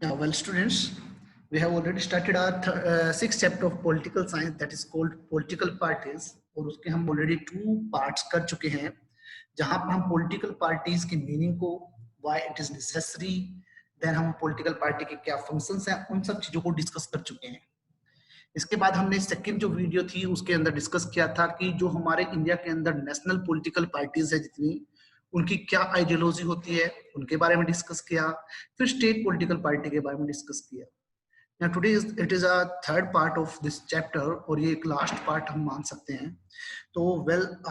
Yeah, well, students, we have already started our sixth chapter of political science, that is called political parties. और उसके हम already 2 parts कर चुके हैं, जहां पर हम पॉलिटिकल पार्टीज की मीनिंग को, why it is necessary, then हम पॉलिटिकल पार्टी के क्या फंक्शंस हैं, उन सब चीजों को डिस्कस कर चुके हैं। इसके बाद हमने सेकंड जो वीडियो थी उसके अंदर डिस्कस किया था कि जो हमारे इंडिया के अंदर नेशनल पॉलिटिकल पार्टीज है जितनी, उनकी क्या आइडियोलॉजी होती है, उनके बारे में डिस्कस किया। फिर स्टेट पॉलिटिकल पार्टी के बारे में डिस्कस किया। Now today it is a third part of this chapter और ये एक लास्ट पार्ट हम मान सकते हैं। तो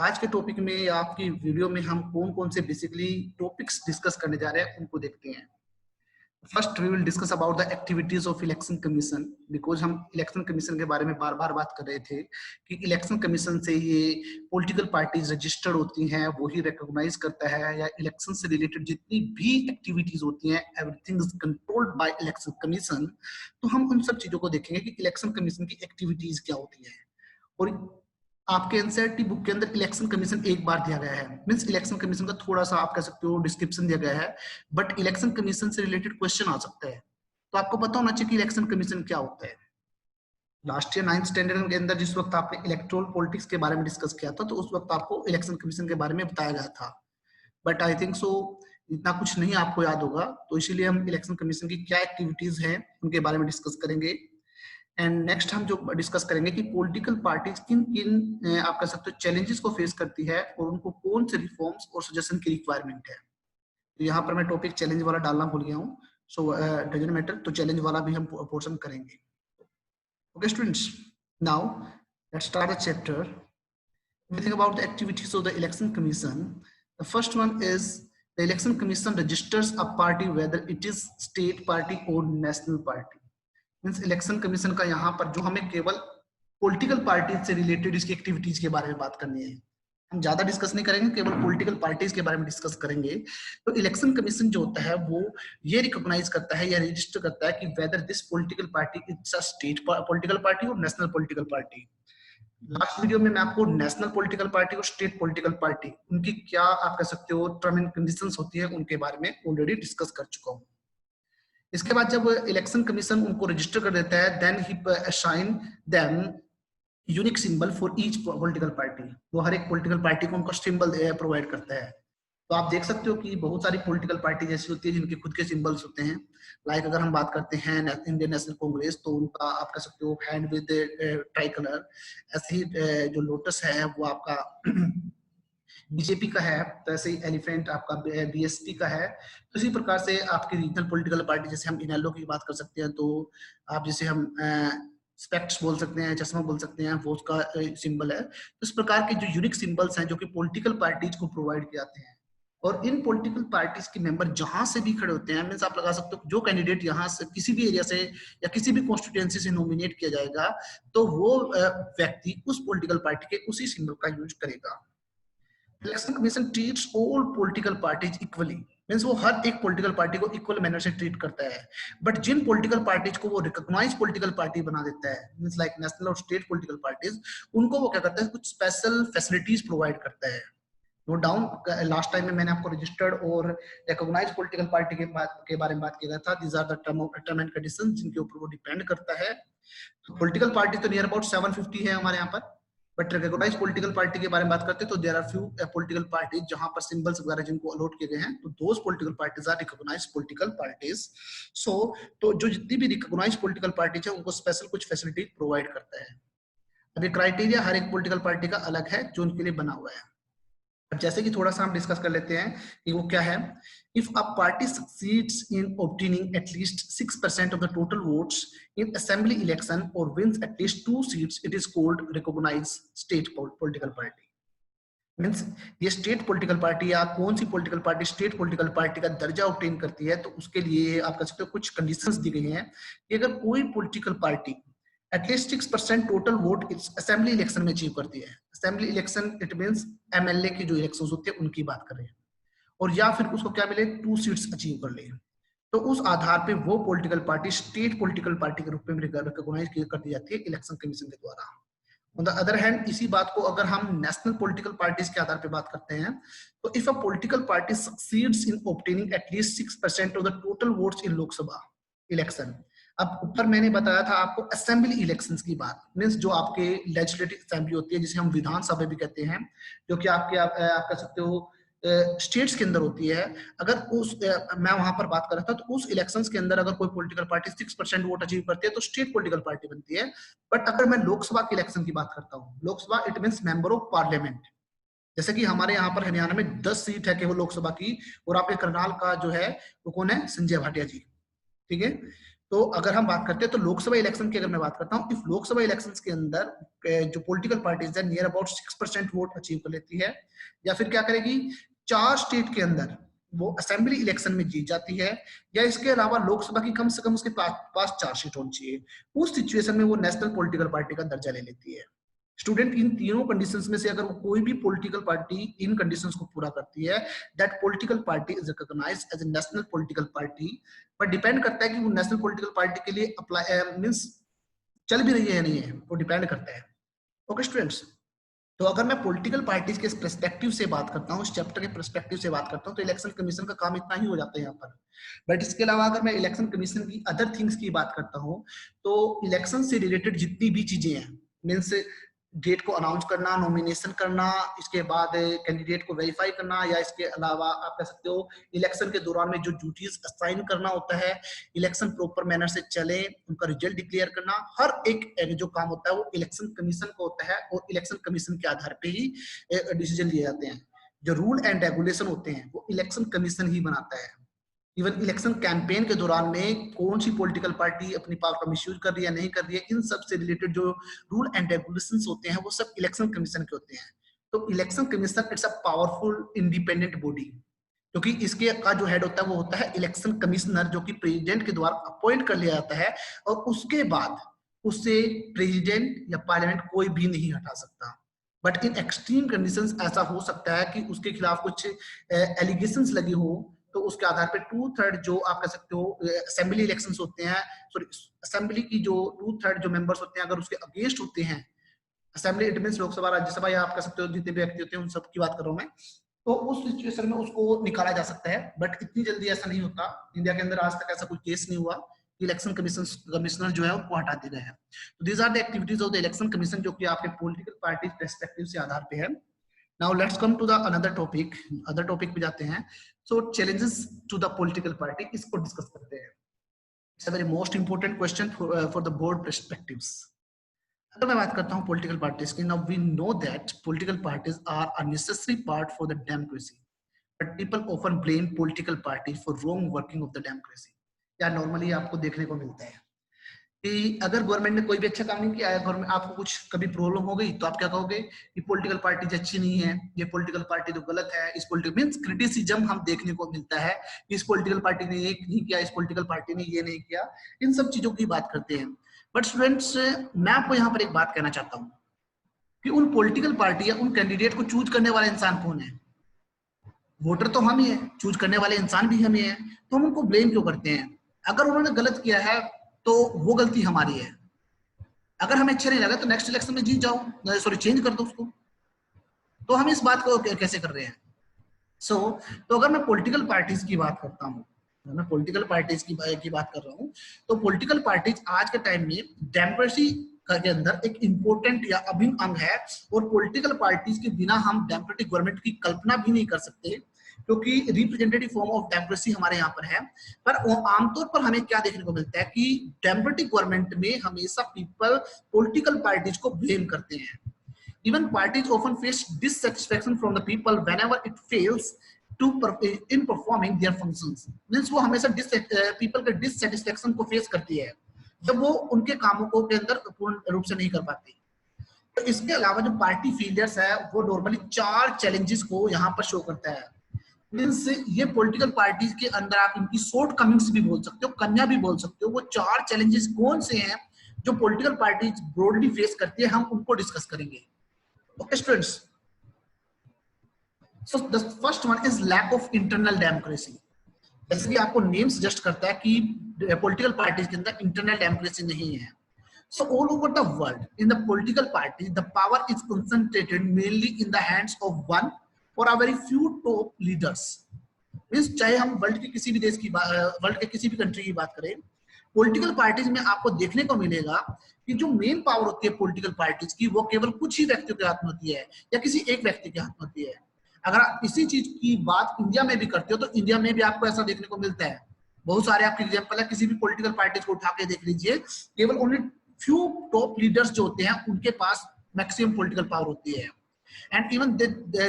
आज के टॉपिक में या आपकी वीडियो में हम कौन कौन से बेसिकली टॉपिक्स डिस्कस करने जा रहे हैं उनको देखते हैं। First we will discuss about the activities of election commission, because हम इलेक्शन कमीशन के बारे में बार बार बात कर रहे थे कि इलेक्शन कमीशन से ये पॉलिटिकल पार्टीज रजिस्टर्ड होती हैं, वो ही रिकॉग्नाइज करता है, या इलेक्शन से रिलेटेड जितनी भी एक्टिविटीज होती हैं everything is controlled by election commission. तो हम उन सब चीजों को देखेंगे कि इलेक्शन कमीशन की एक्टिविटीज क्या होती है। और आपके एनसीईआरटी बुक के अंदर इलेक्शन कमीशन एक बार दिया गया है, मींस इलेक्शन कमीशन का थोड़ा सा आप कह सकते हो डिस्क्रिप्शन दिया गया है, बट इलेक्शन कमीशन से रिलेटेड क्वेश्चन आ सकता है। तो आपको पता होना चाहिए कि इलेक्शन कमीशन क्या होता है। लास्ट ईयर 9th स्टैंडर्ड के अंदर जिस वक्त आपने इलेक्टोरल पॉलिटिक्स के बारे में डिस्कस किया था, तो उस वक्त आपको इलेक्शन कमीशन के बारे में बताया गया था, बट आई थिंक सो इतना कुछ नहीं आपको याद होगा। तो इसीलिए हम इलेक्शन कमीशन की क्या एक्टिविटीज हैं उनके बारे में डिस्कस करेंगे। एंड नेक्स्ट हम जो डिस्कस करेंगे कि पॉलिटिकल पार्टीज किन किन आप कह सकते हो चैलेंजेस को फेस करती है और उनको कौन से रिफॉर्म्स और सजेशन की रिक्वायरमेंट है। तो यहाँ पर मैं टॉपिक चैलेंज वाला डालना भूल गया हूँ, सो डजंट मैटर, तो चैलेंज वाला भी हम पोर्शन करेंगे। Okay students, now let's start the chapter. We think about the activities of the election commission. The first one is the election commission registers a party whether it is state party or national party. Means election commission का यहाँ पर जो हमें केवल political parties से related इसकी activities के बारे में बात करनी है, हम ज्यादा डिस्कस नहीं करेंगे, केवल पॉलिटिकल पार्टीज के बारे में डिस्कस करेंगे। तो इलेक्शन कमीशन जो होता है वो ये रिकॉग्नाइज करता है या रजिस्टर करता है कि whether this political party is a state political party और national political party. Last video में मैं आपको नेशनल पॉलिटिकल पार्टी और स्टेट पॉलिटिकल पार्टी उनकी क्या आप कह सकते हो टर्म एंड कंडीशंस होती है उनके बारे में ऑलरेडी डिस्कस कर चुका हूँ। इसके बाद जब इलेक्शन कमीशन उनको रजिस्टर कर देता है, then he assign them unique symbol for each political party. वो हर एक पॉलिटिकल पार्टी को उनका सिंबल प्रोवाइड करता है। तो आप देख सकते हो कि बहुत सारी पॉलिटिकल पार्टी जैसी होती है जिनके खुद के सिंबल्स होते हैं। लाइक अगर हम बात करते हैं इंडियन नेशनल कांग्रेस, तो उनका आप कह सकते हो हैंड विद ट्राई कलर। ऐसे ही जो लोटस है वो आपका बीजेपी का है, तो ऐसे ही एलिफेंट आपका बीएसपी का है। तो इसी प्रकार से आपकी रीजनल पॉलिटिकल पार्टी, जैसे हम इनेलो की बात कर सकते हैं, तो आप जैसे हम स्पेक्ट्स बोल सकते हैं, चश्मा बोल सकते हैं, वो उसका सिंबल है। तो इस प्रकार के जो यूनिक सिंबल्स हैं जो कि पॉलिटिकल पार्टीज को प्रोवाइड किए जाते हैं, और इन पॉलिटिकल पार्टीज के मेंबर जहां से भी खड़े होते हैं, मींस आप लगा सकते हो जो कैंडिडेट यहाँ से किसी भी एरिया से या किसी भी कॉन्स्टिट्यूएंसी से नॉमिनेट किया जाएगा, तो वो व्यक्ति उस पॉलिटिकल पार्टी के उसी सिंबल का यूज करेगा। Election commission treats all political parties equally, means वो हर एक पॉलिटिकल पार्टी को इक्वल मैनर से ट्रीट करता है। बट जिन पॉलिटिकल पार्टीज को वो रिकॉग्नाइज पॉलिटिकल पार्टी बना देता है, मींस लाइक नेशनल और स्टेट पॉलिटिकल पार्टीज, उनको वो क्या करता है, कुछ स्पेशल फैसिलिटीज प्रोवाइड करता है। नोट डाउन, लास्ट टाइम में मैंने आपको रजिस्टर्ड और रिकॉग्नाइज पॉलिटिकल पार्टी के बारे में बात किया था। These are the term and conditions जिनके ऊपर वो डिपेंड करता है। तो पॉलिटिकल पार्टी तो नियर अबाउट 750 है हमारे यहाँ पर, बट रिकॉग्नाइज पॉलिटिकल पार्टी के बारे में बात करते हैं तो there are few political parties जहां पर सिंबल्स वगैरह जिनको अलॉट किए गए हैं, तो those political parties are recognize political parties. So तो जो जितनी भी रिकॉग्नाइज पॉलिटिकल पार्टीज है उनको स्पेशल कुछ फैसिलिटी प्रोवाइड करता है। अभी क्राइटेरिया हर एक पॉलिटिकल पार्टी का अलग है जो उनके लिए बना हुआ है। अब जैसे कि थोड़ा सा हम डिस्कस कर लेते हैं कि वो क्या है। If a party succeeds in obtaining at least 6% of the total votes in assembly election or wins at least 2 seats, it is called recognized state political party. Means ये स्टेट पॉलिटिकल पार्टी या कौन सी political party state political party का दर्जा obtain करती है, तो उसके लिए आप कह सकते हो कुछ कंडीशंस दी गई हैं कि अगर कोई political party at least 6% total vote assembly election में अचीव करती है। Assembly election it means MLA की जो इलेक्शंस होते हैं उनकी बात कर रहे हैं, और या फिर उसको क्या मिले 2 सीट्स अचीव कर ले, तो उस आधार पे वो political party state political party के रूप में रिकॉग्नाइज कर दी जाती है इलेक्शन कमीशन के द्वारा। ऑन द अदर हैंड, इसी बात को अगर हम नेशनल पॉलिटिकल पार्टीज के आधार पे बात करते हैं, तो if a political party succeeds in obtaining at least 6% of the total votes in Lok Sabha, election. अब ऊपर मैंने बताया था आपको असेंबली इलेक्शंस की बात, मींस जो आपके लेजिस्लेटिव असेंबली होती है जिसे हम विधानसभा भी कहते हैं, जो कि आप कह सकते हो स्टेट्स के अंदर होती है। अगर मैं वहां पर बात कर रहा था, तो उस इलेक्शंस के अंदर अगर कोई पॉलिटिकल पार्टी 6% वोट अचीव करती है तो स्टेट पॉलिटिकल पार्टी बनती है। बट अगर मैं लोकसभा के इलेक्शन की बात करता हूँ, Lok Sabha it means member of parliament. जैसे कि हमारे यहाँ पर हरियाणा में 10 सीट है केवल लोकसभा की, और आपके करनाल का जो है वो कौन है, संजय भाटिया जी, ठीक है। तो अगर हम बात करते हैं तो लोकसभा इलेक्शन की अगर मैं बात करता हूँ, इस लोकसभा इलेक्शंस के अंदर जो पॉलिटिकल पार्टीज है नियर अबाउट 6% वोट अचीव कर लेती है, या फिर क्या करेगी, 4 स्टेट के अंदर वो असेंबली इलेक्शन में जीत जाती है, या इसके अलावा लोकसभा की कम से कम उसके पास 4 सीट होनी चाहिए। उस सिचुएशन में वो नेशनल पॉलिटिकल पार्टी का दर्जा ले लेती है। स्टूडेंट, इन तीनों कंडीशंस में से अगर कोई भी पॉलिटिकल पार्टी इन कंडीशंस को पूरा करती है, that political party is recognized as a national political party. पर डिपेंड करता है कि वो नेशनल पॉलिटिकल पार्टी के लिए अप्लाई मींस चल भी रही है या नहीं है, वो डिपेंड करता है। ओके स्टूडेंट्स, तो अगर मैं पॉलिटिकल पार्टीज के पर्सपेक्टिव से बात करता हूँ, इस चैप्टर के पर्सपेक्टिव से बात करता हूँ, तो इलेक्शन कमीशन का काम इतना ही हो जाता है यहाँ पर। बट इसके अलावा अगर मैं इलेक्शन कमीशन की अदर थिंग्स की बात करता हूँ, तो इलेक्शन से रिलेटेड जितनी भी चीजें हैं, मीन्स डेट को अनाउंस करना, नॉमिनेशन करना, इसके बाद कैंडिडेट को वेरीफाई करना, या इसके अलावा आप कह सकते हो इलेक्शन के दौरान में जो ड्यूटीज असाइन करना होता है, इलेक्शन प्रॉपर मैनर से चले, उनका रिजल्ट डिक्लेयर करना, हर एक जो काम होता है वो इलेक्शन कमीशन को होता है, और इलेक्शन कमीशन के आधार पे ही डिसीजन लिए जाते हैं। जो रूल एंड रेगुलेशन होते हैं वो इलेक्शन कमीशन ही बनाता है। इवन इलेक्शन कैंपेन के दौरान में कौन सी पॉलिटिकल पार्टी अपनी पावर का मिसयूज कर रही है नहीं कर रही है, इन सब से रिलेटेड जो रूल एंड रेगुलेशंस होते हैं वो सब इलेक्शन कमीशन के होते हैं। तो election commission it's a powerful independent body, क्योंकि इसके का जो हेड होता है वो होता है इलेक्शन कमिश्नर, जो कि प्रेसिडेंट के द्वारा अपॉइंट कर लिया जाता है, और उसके बाद उससे प्रेसिडेंट या पार्लियामेंट कोई भी नहीं हटा सकता। बट इन एक्सट्रीम कंडीशंस ऐसा हो सकता है कि उसके खिलाफ कुछ एलिगेशंस लगे हो, तो उसके आधार पे 2/3 जो आप कह सकते हो असेंबली इलेक्शंस होते हैं, सॉरी असेंबली की जो 2/3 जो मेंबर्स होते हैं अगर उसके अगेंस्ट होते हैं, assembly it means Lok Sabha Rajya Sabha, या आप कह सकते हो जितने भी व्यक्ति होते हैं उन सब की बात कर रहा हूं मैं, तो उस सिचुएशन में उसको निकाला जा सकता है। बट इतनी जल्दी ऐसा नहीं होता, इंडिया के अंदर आज तक ऐसा कोई केस नहीं हुआ इलेक्शन कमिश्नर जो है उनको हटा दिए गए हैं। तो these are the activities of the election commission, जो कि आपके पॉलिटिकल पार्टी पर्सपेक्टिव से आधार पे है। Now let's come to the another topic, other topic पे जाते हैं। So challenges to the political party, इसको डिस्कस करते हैं। It's a very most important question for the board perspectives. अगर मैं बात करता हूं पॉलिटिकल पार्टीज की, now we know that political parties are a necessary part for the democracy, but people often blame political party for wrong working of the democracy. या normally आपको देखने को मिलता है कि अगर गवर्नमेंट ने कोई भी अच्छा काम नहीं किया है, गवर्नमेंट आपको कुछ कभी प्रॉब्लम हो गई तो आप क्या कहोगे, ये पॉलिटिकल पार्टी अच्छी नहीं है, ये पॉलिटिकल पार्टी तो गलत है, इस पॉलिटिकल मींस क्रिटिसिज्म हम देखने को मिलता है कि इस पॉलिटिकल पार्टी ने ये नहीं किया, इस पॉलिटिकल पार्टी ने ये नहीं किया, इन सब चीजों की बात करते हैं। बट स्टूडेंट्स, मैं आपको यहाँ पर एक बात कहना चाहता हूँ कि उन पॉलिटिकल पार्टी या उन कैंडिडेट को चूज करने वाला इंसान कौन है? वोटर तो हम ही है, चूज करने वाले इंसान भी हम ही है, तो हम उनको ब्लेम क्यों करते हैं? अगर उन्होंने गलत किया है तो वो गलती हमारी है, अगर हमें अच्छा नहीं लगा तो नेक्स्ट इलेक्शन में जीत जाओ, सॉरी चेंज कर दो उसको। तो हम इस बात को कैसे कर रहे हैं? तो अगर मैं पॉलिटिकल पार्टीज की बात करता हूँ, मैं पॉलिटिकल पार्टीज की बात कर रहा हूँ, तो पॉलिटिकल पार्टीज आज के टाइम में डेमोक्रेसी के अंदर एक इंपॉर्टेंट या अभिन्न अंग है, और पॉलिटिकल पार्टीज के बिना हम डेमोक्रेटिक गवर्नमेंट की कल्पना भी नहीं कर सकते, क्योंकि रिप्रेजेंटेटिव फॉर्म ऑफ डेमोक्रेसी हमारे यहाँ पर है। पर आमतौर पर हमें क्या देखने को मिलता है कि डेमोक्रेटिक गवर्नमेंट में हमेशा पीपल पॉलिटिकल पार्टीज को ब्लेम करते हैं। Even parties often face dissatisfaction from the people whenever it fails to in performing their functions. Means वो हमेशा people के dissatisfaction को face करती है जब वो उनके कामों को के अंदर पूर्ण रूप से नहीं कर पाती। तो इसके अलावा जो पार्टी फेलियर्स है वो नॉर्मली 4 चैलेंजेस को यहाँ पर शो करता है। मीन्स ये पॉलिटिकल पार्टीज के अंदर आप इनकी शॉर्ट कमिंग्स भी बोल सकते हो, कमियां भी बोल सकते हो। वो 4 चैलेंजेस कौन से हैं जो पॉलिटिकल पार्टीज ब्रॉडली फेस करती है, हम उनको डिस्कस करेंगे। Okay, students. So the first one is lack of internal democracy. जैसे कि आपको नेम सजेस्ट करता है कि पॉलिटिकल पार्टीज के अंदर इंटरनल डेमोक्रेसी नहीं है। So all over the world, in the political parties, the power is concentrated mainly in the hands of one or a very few top leaders. Means चाहे हम world के किसी भी देश की वर्ल्ड के किसी भी कंट्री की बात करें, पॉलिटिकल पार्टीज में आपको देखने को मिलेगा कि जो मेन पावर होती है पॉलिटिकल पार्टीज की, वो केवल कुछ ही व्यक्तियों के हाथ में होती है या किसी एक व्यक्ति के हाथ में होती है। अगर आप इसी चीज की बात इंडिया में भी करते हो तो इंडिया में भी आपको ऐसा देखने को मिलता है। बहुत सारे आपके एग्जाम्पल है, किसी भी पॉलिटिकल पार्टीज को उठा के देख लीजिए, केवल ओनली फ्यू टॉप लीडर्स जो होते हैं उनके पास मैक्सिमम पॉलिटिकल पावर होती है। And even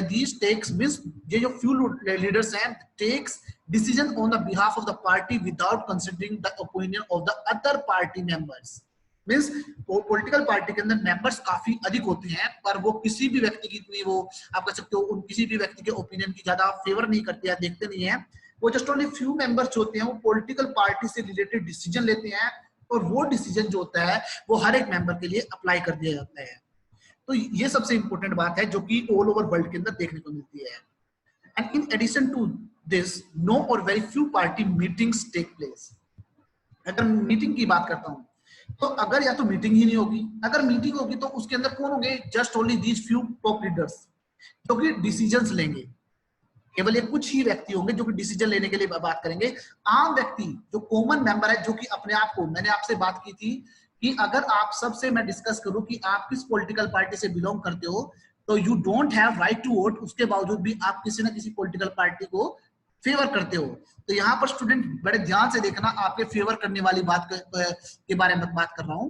these takes means ये जो few leaders हैं takes decision on the behalf of the party without considering the opinion of the other party members. Means political party के अंदर मेंबर्स काफी अधिक होते हैं, पर वो किसी भी व्यक्ति की इतनी वो आप कह सकते हो उन किसी भी व्यक्ति के ओपिनियन की ज्यादा फेवर नहीं करते या देखते नहीं है। वो जस्ट ओनली फ्यू मेंबर्स होते हैं, वो पॉलिटिकल पार्टी से रिलेटेड डिसीजन लेते हैं और वो डिसीजन जो होता है वो हर एक मेंबर के लिए अप्लाई कर दिया जाता है। तो ये सबसे इंपॉर्टेंट बात है जो कि ऑल ओवर वर्ल्ड के अंदर देखने को मिलती है। And in addition to this, no or very few party meetings take place. अगर मीटिंग की बात करता हूं तो अगर या तो मीटिंग ही नहीं होगी, अगर मीटिंग होगी तो उसके अंदर कौन होंगे, just only these few top leaders जो कि डिसीजंस लेंगे। केवल ये कुछ ही व्यक्ति होंगे जो कि डिसीजन लेने के लिए बात करेंगे। आम व्यक्ति जो कॉमन मेंबर है, जो कि अपने आप को, मैंने आपसे बात की थी कि अगर आप सबसे मैं डिस्कस करूं कि आप किस पॉलिटिकल पार्टी से बिलोंग करते हो तो you don't have right to vote, उसके बावजूद भी आप किसी ना किसी पॉलिटिकल पार्टी को फेवर करते हो। तो यहाँ पर स्टूडेंट बड़े ध्यान से देखना, आपके फेवर करने वाली बात के बारे में बात कर रहा हूं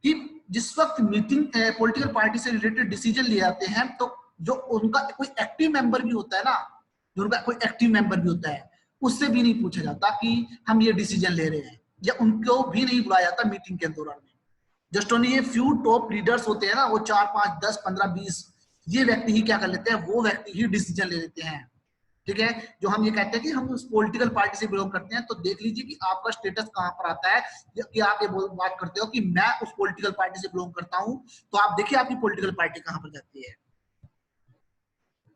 कि जिस वक्त मीटिंग पॉलिटिकल पार्टी से रिलेटेड डिसीजन लिए जाते हैं तो जो उनका कोई एक्टिव मेंबर भी होता है ना, जो उनका कोई एक्टिव मेंबर भी होता है, उससे भी नहीं पूछा जाता कि हम ये डिसीजन ले रहे हैं, या उनको भी नहीं बुलाया जाता मीटिंग के दौरान में। जस्ट ओनली ये फ्यू टॉप लीडर्स होते हैं ना, वो 4, 5, 10, 15, 20 ये व्यक्ति ही क्या कर लेते हैं, वो व्यक्ति ही डिसीजन ले लेते हैं। ठीक है, जो हम ये कहते हैं कि हम उस पॉलिटिकल पार्टी से बिलोंग करते हैं, तो देख लीजिए कि आपका स्टेटस कहां पर आता है कि आप ये बात करते हो कि मैं उस पॉलिटिकल पार्टी से बिलोंग करता हूं, तो आप देखिए आपकी पॉलिटिकल पार्टी कहां पर जाती है।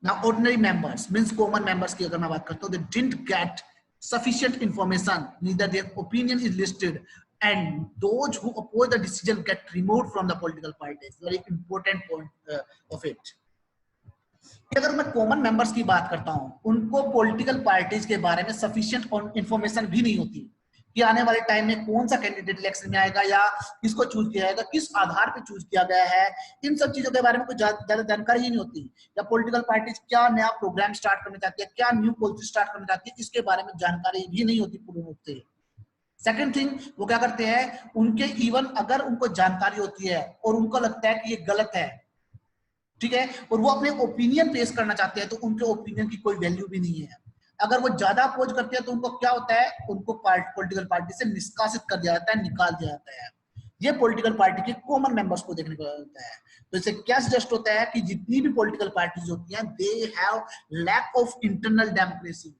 Now ordinary members means common members की अगर मैं बात करता हूं, they didn't get sufficient information, neither their opinion is listed, and those who oppose the decision get removed from the political parties. Very important point of it. अगर मैं common members की बात करता हूं, उनको पॉलिटिकल पार्टीज के बारे में सफिशिएंट इंफॉर्मेशन भी नहीं होती कि आने वाले टाइम में कौन सा कैंडिडेट इलेक्शन में आएगा या किसको चूज किया जाएगा, किस आधार पे चूज किया गया है, इन सब चीजों के बारे में कोई ज्यादा जानकारी ही नहीं होती। या पॉलिटिकल पार्टीज क्या नया प्रोग्राम स्टार्ट करना चाहती है, क्या न्यू पॉलिसी स्टार्ट करना चाहती है, इसके बारे में जानकारी भी नहीं होती पूर्ण रूप से। सेकेंड थिंग, वो क्या करते हैं, उनके इवन अगर उनको जानकारी होती है और उनको लगता है कि ये गलत है, ठीक है, और वो अपने ओपिनियन पेश करना चाहते हैं, तो उनके ओपिनियन की कोई वैल्यू भी नहीं है। अगर वो ज्यादा अपोज करते हैं तो उनको क्या होता है, उनको पॉलिटिकल पार्टी से निष्कासित कर दिया जाता है, निकाल दिया जाता है। ये पॉलिटिकल पार्टी के कॉमन मेंबर्स को देखने को मिलता है। तो इससे क्या सजेस्ट होता है कि जितनी भी पॉलिटिकल पार्टीज होती हैं, they have lack of internal democracy.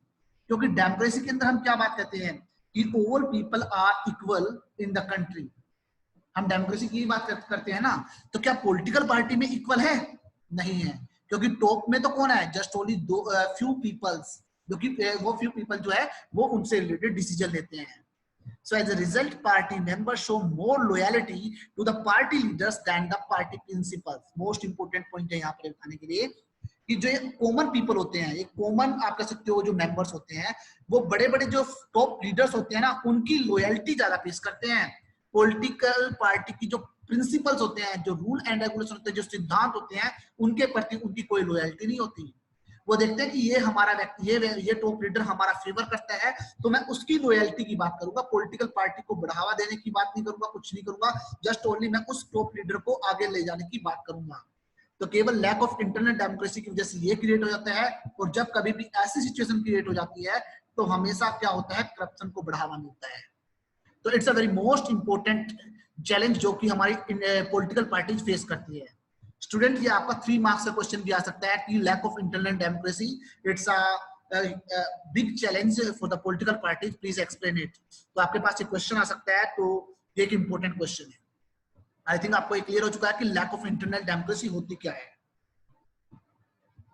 क्योंकि डेमोक्रेसी के अंदर हम क्या बात करते हैं कि all people are equal in the country, हम डेमोक्रेसी की बात करते हैं ना। तो क्या पॉलिटिकल पार्टी में इक्वल है? नहीं है, क्योंकि टॉप में तो कौन है, जस्ट ओनली फ्यू पीपल्स, जो कि वो फ्यू पीपल जो है वो उनसे रिलेटेड डिसीजन लेते हैं। So as a result, party members show more loyalty to the party leaders than the party principals. Most important point है यहाँ पर बताने के लिए कि जो कॉमन पीपल होते हैं, ये कॉमन आप कह सकते हो जो मेंबर्स होते हैं, वो बड़े बड़े जो टॉप लीडर्स होते हैं ना, उनकी लॉयल्टी ज्यादा पेश करते हैं। पॉलिटिकल पार्टी की जो प्रिंसिपल्स होते हैं, जो रूल एंड रेगुलेशन होते हैं, जो सिद्धांत होते हैं, उनके प्रति उनकी कोई लॉयल्टी नहीं होती। वो देखते हैं कि ये हमारा व्यक्ति, ये टॉप लीडर हमारा फेवर करता है, तो मैं उसकी लॉयल्टी की बात करूंगा, पॉलिटिकल पार्टी को बढ़ावा देने की बात नहीं करूंगा, कुछ नहीं करूंगा, जस्ट ओनली मैं उस टॉप लीडर को आगे ले जाने की बात करूंगा। तो केवल लैक ऑफ इंटरनल डेमोक्रेसी की वजह से ये क्रिएट हो जाता है। और जब कभी भी ऐसी सिचुएशन क्रिएट हो जाती है तो हमेशा क्या होता है, करप्शन को बढ़ावा मिलता है। तो it's a very most important challenge जो कि हमारी पॉलिटिकल पार्टीज फेस करती है। स्टूडेंट, ये आपका 3 मार्क्स का क्वेश्चन भी आ सकता है कि lack of internal democracy, it's a big challenge for the political parties, please explain it. तो आपके पास ये क्वेश्चन आ सकता है, तो ये एक इंपॉर्टेंट क्वेश्चन है। आई थिंक आपको ये क्लियर हो चुका है कि लैक ऑफ इंटरनल डेमोक्रेसी होती क्या है।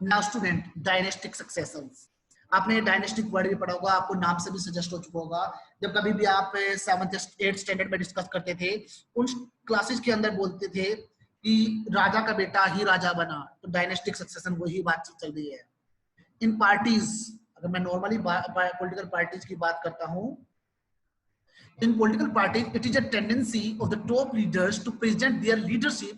नाउ स्टूडेंट, डायनेस्टिक सक्सेशंस, आपने डायनेस्टिक वर्ड भी पढ़ा होगा, आपको नाम से भी सजेस्ट हो चुका होगा। जब कभी भी आप 7th 8th स्टैंडर्ड में डिस्कस करते थे, उन क्लासेस के अंदर बोलते थे कि राजा का बेटा ही राजा बना, तो डायनेस्टिक सक्सेशन वही बातचीत चल रही है। इन पार्टीज, अगर मैं नॉर्मली पॉलिटिकल पार्टीज की बात करता हूं, In political parties, it is a tendency of the top leaders to present their leadership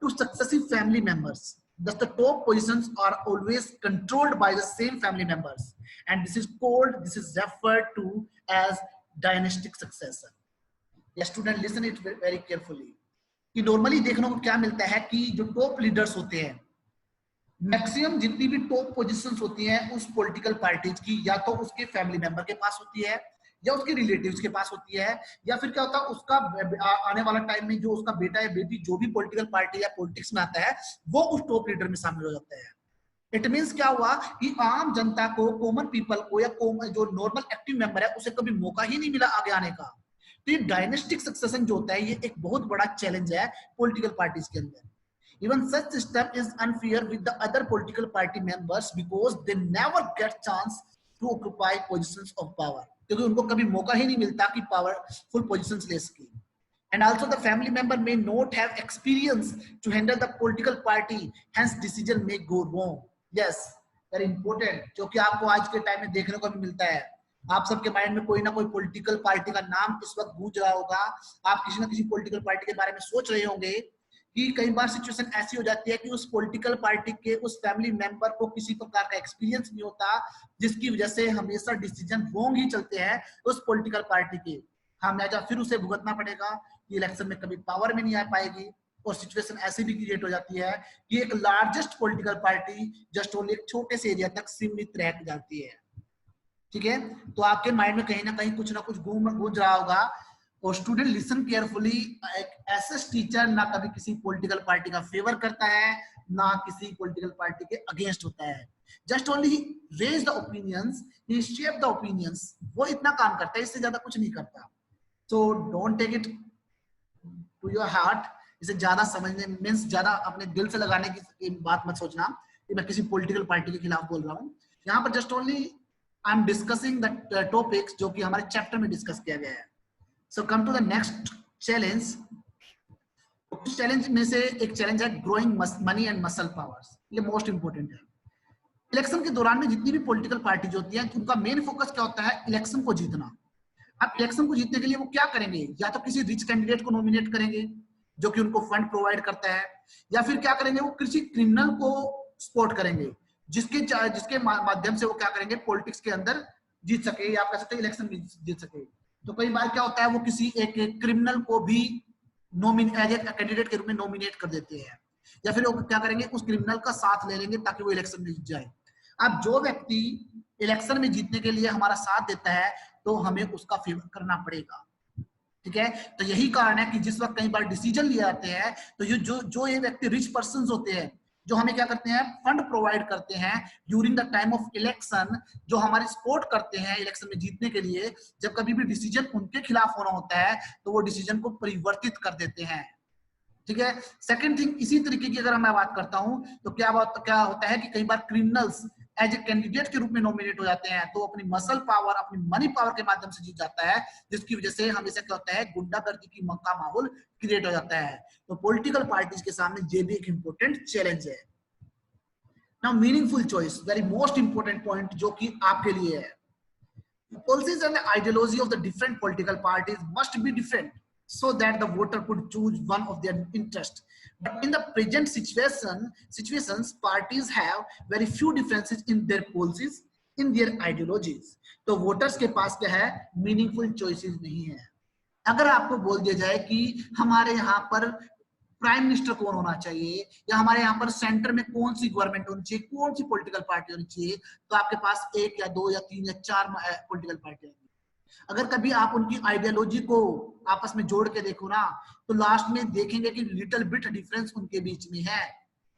to successive family members. Thus, the top positions are always controlled by the same family members, and this is referred to as dynastic succession. Yes, student, listen it very carefully. कि normally देखने को क्या मिलता है कि जो top leaders होते हैं, मैक्सिमम जितनी भी टॉप पोजीशंस होती हैं उस पॉलिटिकल पार्टीज की, या तो उसके फैमिली मेंबर के पास होती है, या उसके रिलेटिव्स के पास होती है, या फिर क्या होता है उसका आने वाला टाइम में जो उसका बेटा या बेटी जो भी पॉलिटिकल पार्टी या पॉलिटिक्स में आता है वो उस टॉप लीडर में शामिल हो जाता है। इट मींस क्या हुआ कि आम जनता को, कॉमन पीपल को, या जो नॉर्मल एक्टिव मेंबर है उसे कभी मौका ही नहीं मिला आगे आने का। तो ये डायनेस्टिक सक्सेशन जो होता है ये एक बहुत बड़ा चैलेंज है पॉलिटिकल पार्टीज के अंदर। Even such system is unfair with the other political party members because they never get chance to occupy positions of power. क्योंकि उनको कभी मौका ही नहीं मिलता कि powerful positions ले सके. And also the family member may not have experience to handle the political party, hence decision may go wrong. Yes, very important. जो कि आपको आज के टाइम में देखने को भी मिलता है। आप सबके माइंड में कोई ना कोई पॉलिटिकल पार्टी का नाम इस वक्त गूंज रहा होगा। आप किसी ना किसी पॉलिटिकल पार्टी के बारे में सोच रहे होंगे कि कई बार सिचुएशन ऐसी हो जाती है कि उस पॉलिटिकल पार्टी के उस फैमिली मेंबर को किसी प्रकार का एक्सपीरियंस नहीं होता, जिसकी वजह से हमेशा डिसीजन रॉन्ग ही चलते हैं उस पॉलिटिकल पार्टी के। हमेशा फिर उसे भुगतना पड़ेगा कि इलेक्शन में कभी पावर में नहीं आ पाएगी, और सिचुएशन ऐसी भी क्रिएट हो जाती है कि एक largest political party just only एक छोटे से एरिया तक सीमित रह जाती है। ठीक है, तो आपके माइंड में कहीं ना कुछ गूंज रहा होगा। और स्टूडेंट लिसन केयरफुली, एक एसएस टीचर ना कभी किसी पॉलिटिकल पार्टी का फेवर करता है ना किसी पॉलिटिकल पार्टी के अगेंस्ट होता है। Just only raise the opinions, he shape the opinions, वो इतना काम करता है, इससे ज्यादा कुछ नहीं करता। So don't take it to your heart, इसे ज्यादा समझने मीन्स ज्यादा अपने दिल से लगाने की बात मत सोचना कि मैं किसी पॉलिटिकल पार्टी के खिलाफ बोल रहा हूँ। यहाँ पर just only I am discussing the topics जो कि हमारे चैप्टर में डिस्कस किया गया है। So come to the next challenge. उस चैलेंज में से एक चैलेंज है growing money and muscle powers. ये मोस्ट इंपोर्टेंट है। इलेक्शन के दौरान में जितनी भी पॉलिटिकल पार्टीज होती हैं उनका मेन फोकस क्या होता है? इलेक्शन को जीतना। अब इलेक्शन को जीतने के लिए वो क्या करेंगे? या तो किसी रिच कैंडिडेट को नॉमिनेट करेंगे जो कि उनको फंड प्रोवाइड करता है, या फिर क्या करेंगे वो किसी क्रिमिनल को सपोर्ट करेंगे जिसके माध्यम से वो क्या करेंगे पॉलिटिक्स के अंदर जीत सके, या आप कह सकते हैं इलेक्शन में जीत सके। तो कई बार क्या होता है वो किसी एक क्रिमिनल को भी एज ए कैंडिडेट के रूप में नॉमिनेट कर देते हैं, या फिर वो क्या करेंगे उस क्रिमिनल का साथ ले लेंगे ताकि वो इलेक्शन में जीत जाए। अब जो व्यक्ति इलेक्शन में जीतने के लिए हमारा साथ देता है तो हमें उसका फेवर करना पड़ेगा। ठीक है, तो यही कारण है कि जिस वक्त कई बार डिसीजन लिए जाते हैं तो जो ये व्यक्ति रिच पर्सन होते हैं जो हमें क्या करते हैं फंड प्रोवाइड करते हैं during the time of election, जो हमारी सपोर्ट करते हैं इलेक्शन में जीतने के लिए, जब कभी भी डिसीजन उनके खिलाफ होना होता है तो वो डिसीजन को परिवर्तित कर देते हैं। ठीक है, सेकंड थिंग, इसी तरीके की अगर मैं बात करता हूं तो क्या होता है कि कई बार क्रिमिनल्स एज ए कैंडिडेट के रूप में नॉमिनेट हो जाते हैं तो अपनी मसल पावर, अपनी मनी पावर के माध्यम से जीत जाता है, जिसकी वजह से हमेशा क्या होता है गुंडागर्दी की का माहौल क्रिएट हो जाता है। तो पॉलिटिकल पार्टीज के सामने ये भी एक इंपॉर्टेंट चैलेंज है। Now meaningful choice, very most important point जो कि आपके लिए है। Policies and the ideology of the different political parties must be different so that the voter could choose one of their interest. But in the present situations, parties have very few differences in their policies, in their ideologies. तो voters के पास क्या है? Meaningful choices नहीं है। अगर आपको बोल दिया जाए कि हमारे यहाँ पर प्राइम मिनिस्टर कौन होना चाहिए, या हमारे यहाँ पर सेंटर में कौन सी गवर्नमेंट होनी चाहिए, कौन सी पॉलिटिकल पार्टी होनी चाहिए, तो आपके पास एक या दो या तीन या चार पॉलिटिकल पार्टी होंगी। अगर कभी आप उनकी आइडियोलॉजी को आपस में जोड़ के देखो ना तो लास्ट में देखेंगे कि लिटिल बिट डिफरेंस उनके बीच में है,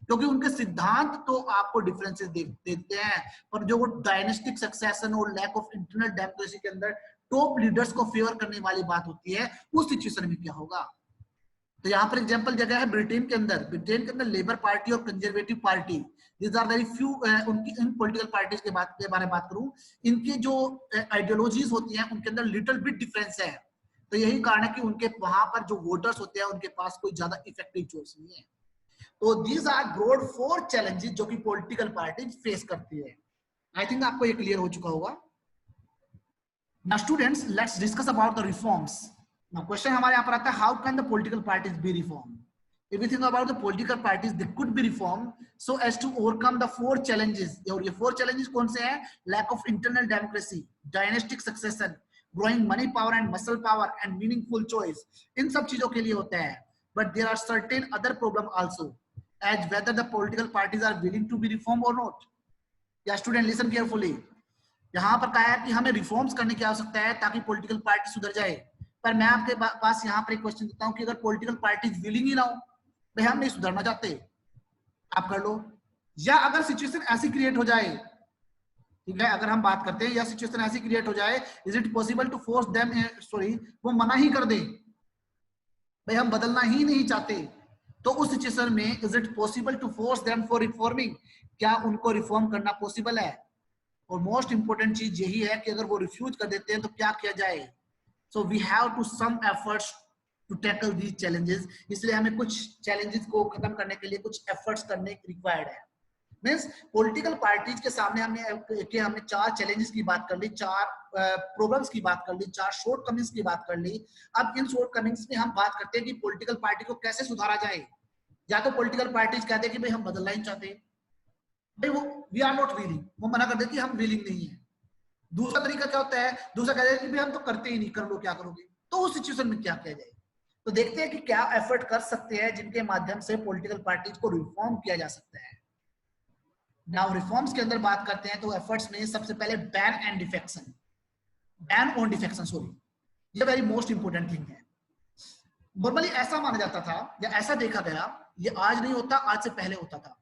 क्योंकि उनके सिद्धांत तो आपको डिफरेंसेस देते हैं, पर जो वो डायनेस्टिक सक्सेशन और लैक ऑफ इंटरनल डेमोक्रेसी के अंदर टॉप लीडर्स को फेवर करने वाली बात होती है, उस सिचुएशन में क्या होगा। तो यहाँ पर एग्जांपल जगह है ब्रिटेन के अंदर लेबर पार्टी और Conservative Party, these are very few. उनकी इन पॉलिटिकल पार्टीज के बारे में बात करूं, इनकी जो आइडियोलॉजीज होती हैं उनके अंदर लिटिल बिट डिफरेंस है। तो यही कारण है कि उनके वहां पर जो वोटर्स होते हैं उनके पास कोई ज्यादा इफेक्टिव चॉइस नहीं है। तो दीज आर ब्रॉड 4 चैलेंजेस जो कि पॉलिटिकल पार्टी फेस करती है। आई थिंक आपको ये क्लियर हो चुका होगा। Now students, let's discuss about the reforms. Now question हमारे यहाँ पर आता है, how can the political parties be reformed? If we think about the political parties, they could be reformed so as to overcome the 4 challenges. और ये 4 challenges कौन से हैं? Lack of internal democracy, dynastic succession, growing money power and muscle power, and meaningful choice. इन सब चीजों के लिए होता है. But there are certain other problem also, as whether the political parties are willing to be reformed or not. Yeah, student, listen carefully. यहाँ पर कहा है कि हमें रिफॉर्म्स करने की आवश्यकता है ताकि पॉलिटिकल पार्टी सुधर जाए. पर मैं आपके पास यहाँ पर एक क्वेश्चन देता हूँ कि अगर पॉलिटिकल पार्टीज विलिंग ही ना हो, भाई हम नहीं सुधरना चाहते, आप कर लो. या अगर सिचुएशन ऐसी क्रिएट हो जाए, ठीक है, अगर हम बात करते हैं या सिचुएशन ऐसी क्रिएट हो जाए, is it possible to force them, sorry, वो मना ही कर दे, भाई हम बदलना ही नहीं चाहते, तो उस सिचुएशन में is it possible to force them for reforming, क्या उनको रिफॉर्म करना पॉसिबल है? और मोस्ट इंपोर्टेंट चीज यही है कि अगर वो रिफ्यूज कर देते हैं तो क्या किया जाए. So we have to some efforts to tackle these challenges. इसलिए हमें कुछ चैलेंजेस को खत्म करने के लिए कुछ एफर्ट्स करने रिक्वायर्ड है. मींस पॉलिटिकल पार्टीज के सामने हमने 4 चैलेंजेस की बात कर ली, 4 प्रॉब्लम्स की बात कर ली, 4 शॉर्ट कमिंग्स की बात कर ली. अब इन शॉर्ट कमिंग्स में हम बात करते हैं कि पॉलिटिकल पार्टी को कैसे सुधारा जाए. या तो पॉलिटिकल पार्टीज कहते हैं कि भाई हम बदलना ही चाहते, भाई वो वी आर नॉट विलिंग, वो मना कर देते कि हम विलिंग नहीं है. दूसरा तरीका क्या होता है, दूसरा कहते हैं कि भाई हम तो करते ही नहीं, कर लो क्या करोगे. तो उस सिचुएशन में क्या किया जाए. तो देखते हैं कि क्या एफर्ट कर सकते हैं जिनके माध्यम से पॉलिटिकल पार्टीज को रिफॉर्म किया जा सकता है. नाउ रिफॉर्म्स के अंदर बात करते हैं तो एफर्ट्स में सबसे पहले ban and defection, ban on defection, sorry, ये वेरी मोस्ट इंपोर्टेंट थिंग है. नॉर्मली ऐसा माना जाता था या ऐसा देखा गया, ये आज नहीं होता, आज से पहले होता था.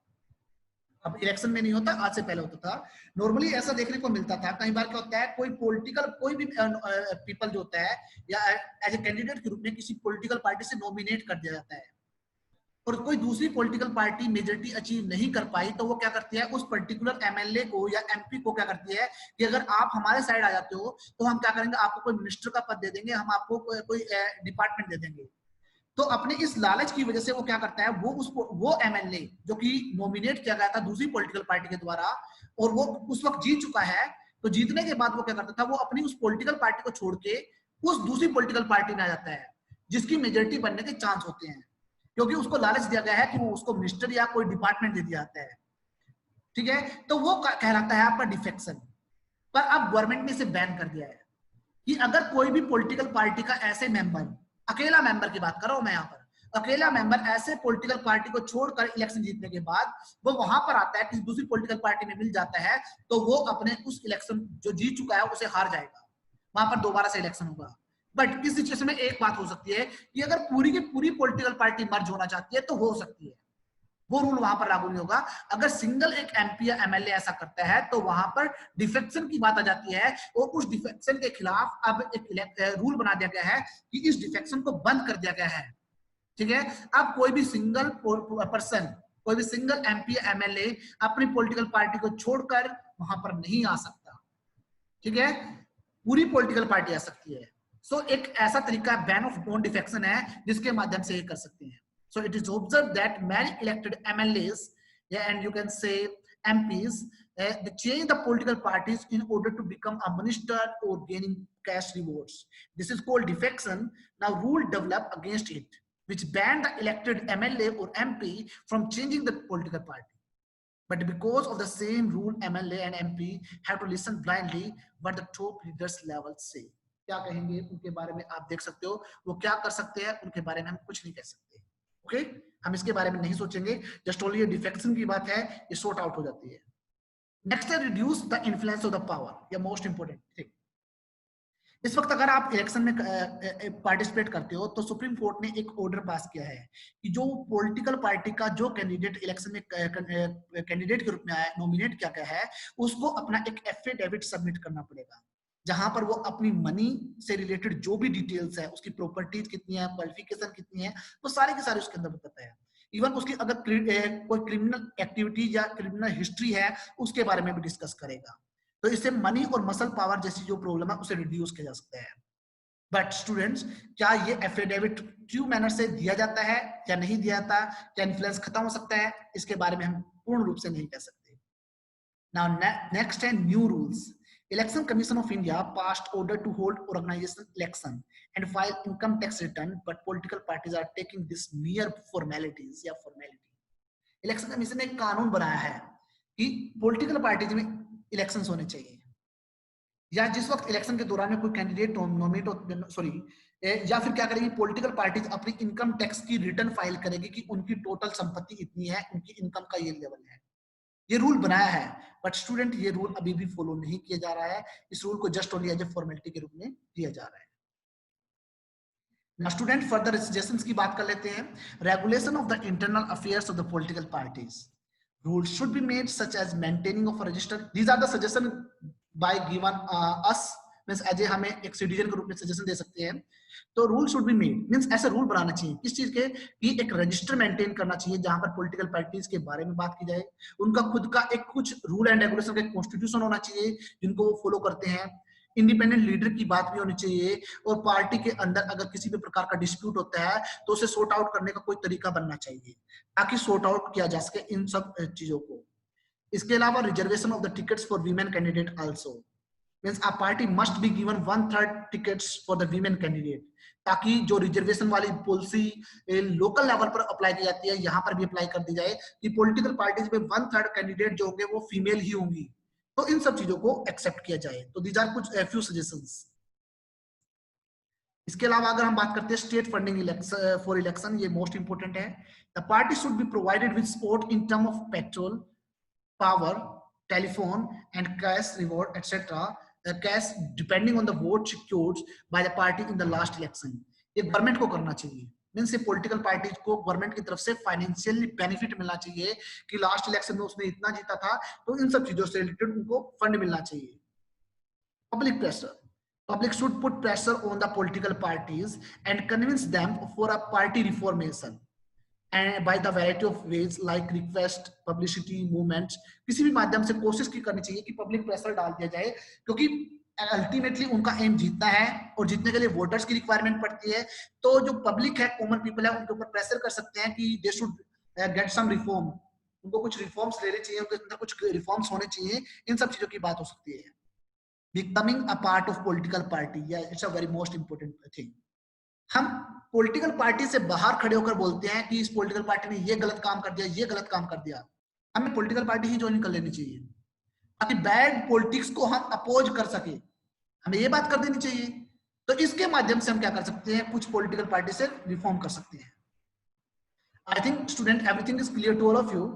अब इलेक्शन में नहीं होता, आज से पहले होता था. नॉर्मली ऐसा देखने को मिलता था. कई बार क्या होता है, कोई पॉलिटिकल कोई भी पीपल जो होता है या एज ए कैंडिडेट के रूप में किसी पॉलिटिकल पार्टी से नॉमिनेट कर दिया जाता है, और कोई दूसरी पॉलिटिकल पार्टी मेजॉरिटी अचीव नहीं कर पाई, तो वो क्या करती है, उस पर्टिकुलर एमएलए को या एमपी को क्या करती है कि अगर आप हमारे साइड आ जाते हो तो हम क्या करेंगे, आपको कोई मिनिस्टर का पद दे देंगे, हम आपको कोई डिपार्टमेंट दे देंगे. तो अपने इस लालच की वजह से वो क्या करता है, वो एमएलए जो कि नॉमिनेट किया गया था दूसरी पॉलिटिकल पार्टी के द्वारा और वो उस वक्त जीत चुका है, तो जीतने के बाद वो क्या करता था, वो अपनी उस पॉलिटिकल पार्टी को छोड़ के उस दूसरी पॉलिटिकल पार्टी में आ जाता है जिसकी मेजोरिटी बनने के चांस होते हैं, क्योंकि उसको लालच दिया गया है कि वो उसको मिनिस्टर या कोई डिपार्टमेंट दे दिया जाता है. ठीक है, तो वो कहलाता है आपका डिफेक्शन. पर अब गवर्नमेंट ने इसे बैन कर दिया है कि अगर कोई भी पॉलिटिकल पार्टी का ऐसे मेंबर, अकेला मेंबर की बात कर रहा हूं मैं यहाँ पर, अकेला मेंबर ऐसे पॉलिटिकल पार्टी को छोड़कर इलेक्शन जीतने के बाद वो वहां पर आता है, किसी दूसरी पॉलिटिकल पार्टी में मिल जाता है, तो वो अपने उस इलेक्शन जो जीत चुका है उसे हार जाएगा, वहां पर दोबारा से इलेक्शन होगा. बट इस सिचुएशन में एक बात हो सकती है कि अगर पूरी की पूरी पॉलिटिकल पार्टी मर्ज होना चाहती है तो हो सकती है, वो रूल वहां पर लागू नहीं होगा. अगर सिंगल एक एमपी या एमएलए ऐसा करता है तो वहां पर डिफेक्शन की बात आ जाती है, और उस डिफेक्शन के खिलाफ अब एक रूल बना दिया गया है कि इस डिफेक्शन को बंद कर दिया गया है. ठीक है, अब कोई भी सिंगल पर्सन, कोई भी सिंगल एमपी या एमएलए अपनी पॉलिटिकल पार्टी को छोड़कर वहां पर नहीं आ सकता. ठीक है, पूरी पॉलिटिकल पार्टी आ सकती है. सो एक ऐसा तरीका बैन ऑफ नॉन डिफेक्शन है जिसके माध्यम से ये कर सकते हैं. So it is observed that many elected MLAs, yeah, and you can say MPs, they change the political parties in order to become a minister or gaining cash rewards. This is called defection. Now rule developed against it, which banned the elected MLA or MP from changing the political party. But because of the same rule, MLA and MP have to listen blindly what the top leaders level say. क्या कहेंगे उनके बारे में आप देख सकते हो, वो क्या कर सकते हैं उनके बारे में हम कुछ नहीं कह सकते. ओके, हम इसके बारे में नहीं सोचेंगे, जस्ट ओनली ये डिफेक्शन की बात है, ये सॉर्ट आउट हो जाती है. नेक्स्ट है reduce the influence of the power. ये मोस्ट इंपोर्टेंट थिंग. इस वक्त अगर आप इलेक्शन में पार्टिसिपेट करते हो तो सुप्रीम कोर्ट ने एक ऑर्डर पास किया है कि जो पॉलिटिकल पार्टी का जो कैंडिडेट इलेक्शन में कैंडिडेट के रूप में आया, नॉमिनेट किया गया है, उसको अपना एक एफिडेविट सबमिट करना पड़ेगा, जहां पर वो अपनी मनी से रिलेटेड जो भी डिटेल्स है, उसकी प्रॉपर्टीज कितनी है, क्वालिफिकेशन कितनी है, वो सारी की सारी उसके अंदर बताता है. इवन उसकी अगर कोई क्रिमिनल एक्टिविटी या क्रिमिनल हिस्ट्री है उसके बारे में भी डिस्कस करेगा. तो इससे मनी और मसल पावर जैसी जो प्रॉब्लम है उसे रिड्यूस किया जा सकता है. बट स्टूडेंट्स, क्या ये एफिडेविट ड्यू मैनर से दिया जाता है या नहीं दिया जाता, क्या इन्फ्लुएंस खत्म हो सकता है, इसके बारे में हम पूर्ण रूप से नहीं कह सकते. नाउ नेक्स्ट है new rules. Election Commission of India passed order to hold organization election and file income tax return, but political parties are taking this mere formalities या formality. इलेक्शन कमीशन ने एक कानून बनाया है कि पॉलिटिकल पार्टीज में elections होने चाहिए, या जिस वक्त इलेक्शन के दौरान में कोई कैंडिडेट नॉमिनेट सॉरी या फिर क्या करेगी, पॉलिटिकल पार्टीज अपनी इनकम टैक्स की रिटर्न फाइल करेगी कि उनकी टोटल संपत्ति इतनी है, उनकी इनकम का ये लेवल है। ये रूल बनाया है, बट स्टूडेंट ये रूल अभी भी फॉलो नहीं किया जा रहा है। इस रूल को just only as a formality के रूप में दिया जा रहा है। स्टूडेंट फर्दर सजेशंस की बात कर लेते हैं। Regulation of the internal affairs of the political parties, rules should be made such as maintaining of register. These are the suggestion by given us, means as a हमें एक citizen के रूप में सजेशन दे सकते हैं। तो rule should be made means ऐसे rule बनाना चाहिए किस चीज के, कि एक रजिस्टर मेंटेन करना चाहिए जहां पर पॉलिटिकल पार्टीज के बारे में बात की जाए, उनका खुद का एक कुछ रूल एंड रेगुलेशन का कॉन्स्टिट्यूशन होना चाहिए जिनको वो फॉलो करते हैं। इंडिपेंडेंट लीडर की बात भी होनी चाहिए, और पार्टी के अंदर अगर किसी भी प्रकार का डिस्प्यूट होता है तो उसे सॉर्ट आउट करने का कोई तरीका बनना चाहिए ताकि सॉर्ट आउट किया जा सके इन सब चीजों को। इसके अलावा reservation of the tickets for women candidate also, means a party must be given 1/3 tickets for the women candidate, ताकि जो रिजर्वेशन वाली पॉलिसी लोकल लेवल पर अप्लाई की जाती है यहाँ पर भी अप्लाई कर दी जाए कि पॉलिटिकल पार्टीज में 1/3 कैंडिडेट जो होंगे वो फीमेल ही होंगी। तो इन सब चीजों को एक्सेप्ट किया जाए। तो दीज आर कुछ फ्यू सजेशंस। इसके अलावा अगर हम बात करते हैं स्टेट फंडिंग फॉर इलेक्शन, ये मोस्ट इंपोर्टेंट है। The party should be provided with support in term of petrol, power, telephone and cash reward etcetera, cash depending on the vote secured by the party in the last election. ये government को करना चाहिए, means political parties को government की तरफ से financially benefit मिलना चाहिए कि लास्ट इलेक्शन में उसने इतना जीता था, तो इन सब चीजों से रिलेटेड उनको फंड मिलना चाहिए। Public pressure, public should put pressure on the political parties and convince them for a party reformation and by the variety of ways like request, publicity, movements, किसी भी माध्यम से कोशिश की करनी चाहिए कि पब्लिक प्रेशर डाल दिया जाए, क्योंकि अल्टीमेटली उनका एम जीतना है और जीतने के लिए वोटर्स की रिक्वायरमेंट पड़ती है। तो जो पब्लिक है, कॉमन पीपल है, उनके ऊपर प्रेशर कर सकते हैं कि they should get some reform, उनको कुछ रिफॉर्म्स लेने चाहिए, उनके अंदर कुछ रिफॉर्म्स होने चाहिए। इन सब चीजों की बात हो सकती है। Becoming a part of political party, yeah, it's a very most important thing. हम पॉलिटिकल पार्टी से बाहर खड़े होकर बोलते हैं कि इस पॉलिटिकल पार्टी ने ये गलत काम कर दिया, ये गलत काम कर दिया। हमें पॉलिटिकल पार्टी ही ज्वाइन कर लेनी चाहिए ताकि बैड पॉलिटिक्स को हम अपोज कर सके, हमें ये बात कर देनी चाहिए। तो इसके माध्यम से हम क्या कर सकते हैं, कुछ पॉलिटिकल पार्टी से रिफॉर्म कर सकते हैं। I think student everything is clear to all of you.